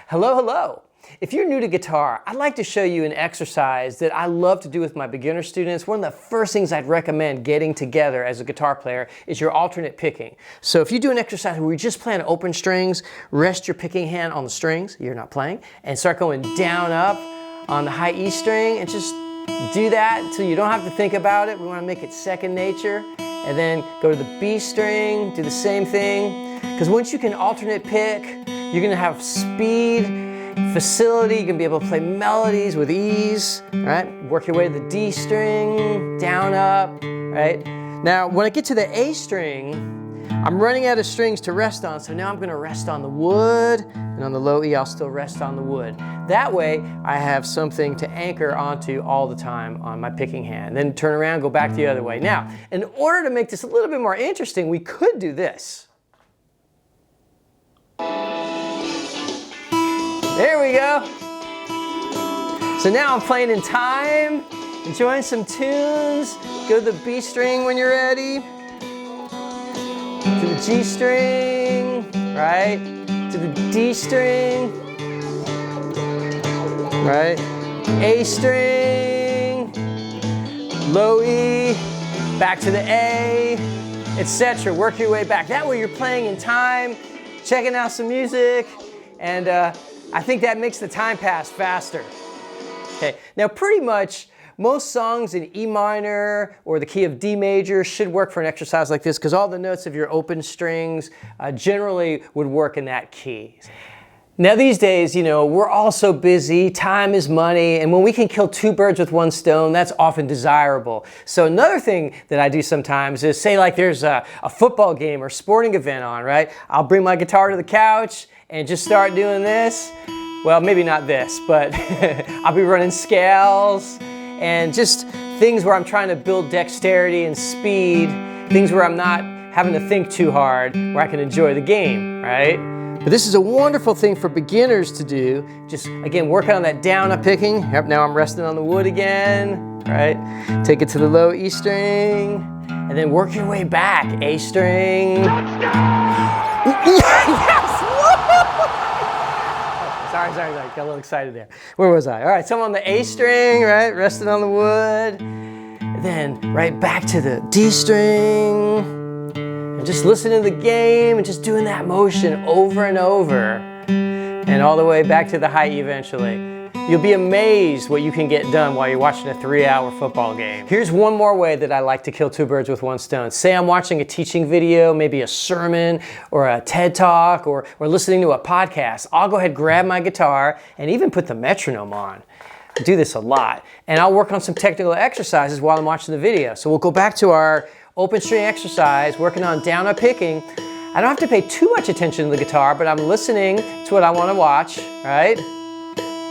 Hello, hello. If you're new to guitar, I'd like to show you an exercise that I love to do with my beginner students. One of the first things I'd recommend getting together as a guitar player is your alternate picking. So if you do an exercise where you're just playing open strings, rest your picking hand on the strings, you're not playing, and start going down up on the high E string and just do that until you don't have to think about it. We want to make it second nature. And then go to the B string, do the same thing. Because once you can alternate pick, you're going to have speed, facility, you're going to be able to play melodies with ease, right? Work your way to the D string, down, up, right? Now, when I get to the A string, I'm running out of strings to rest on, so now I'm going to rest on the wood, and on the low E, I'll still rest on the wood. That way, I have something to anchor onto all the time on my picking hand. Then turn around, go back the other way. Now, in order to make this a little bit more interesting, we could do this. There we go. So now I'm playing in time, enjoying some tunes. Go to the B string when you're ready. To the G string, right? To the D string, right? A string, low E, back to the A, etc. Work your way back. That way you're playing in time, checking out some music, and I think that makes the time pass faster. Okay, now pretty much most songs in E minor or the key of D major should work for an exercise like this because all the notes of your open strings generally would work in that key. Now these days, you know, we're all so busy, time is money, and when we can kill two birds with one stone, that's often desirable. So another thing that I do sometimes is say like there's a football game or sporting event on, right? I'll bring my guitar to the couch and just start doing this. Well, maybe not this, but I'll be running scales and just things where I'm trying to build dexterity and speed, things where I'm not having to think too hard, where I can enjoy the game, right? But this is a wonderful thing for beginners to do. Just, again, working on that down up picking. Yep, now I'm resting on the wood again, right? Take it to the low E string, and then work your way back. A string. Yes! Sorry, got a little excited there. Where was I? All right, so I'm on the A string, right? Resting on the wood. Then right back to the D string. And just listening to the game and just doing that motion over and over. And all the way back to the high E eventually. You'll be amazed what you can get done while you're watching a 3-hour football game. Here's one more way that I like to kill two birds with one stone. Say I'm watching a teaching video, maybe a sermon or a TED Talk or listening to a podcast. I'll go ahead, grab my guitar and even put the metronome on. I do this a lot. And I'll work on some technical exercises while I'm watching the video. So we'll go back to our open string exercise, working on down up picking. I don't have to pay too much attention to the guitar, but I'm listening to what I want to watch, right?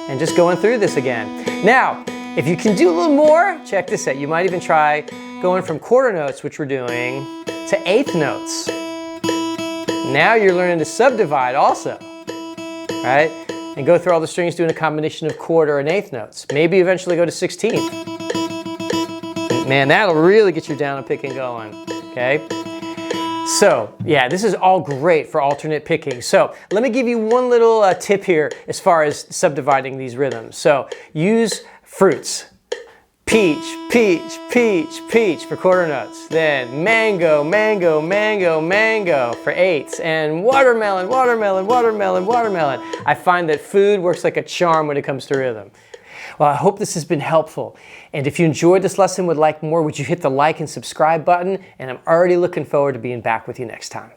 And just going through this again. Now, if you can do a little more, check this out. You might even try going from quarter notes, which we're doing, to eighth notes. Now you're learning to subdivide also, right? And go through all the strings doing a combination of quarter and eighth notes. Maybe eventually go to 16th. Man, that'll really get your down and picking going, okay? So, yeah, this is all great for alternate picking. So, let me give you one little tip here as far as subdividing these rhythms. So, use fruits. Peach, peach, peach, peach for quarter notes. Then mango, mango, mango, mango for eighths. And watermelon, watermelon, watermelon, watermelon. I find that food works like a charm when it comes to rhythm. Well, I hope this has been helpful. And if you enjoyed this lesson and would like more, would you hit the like and subscribe button? And I'm already looking forward to being back with you next time.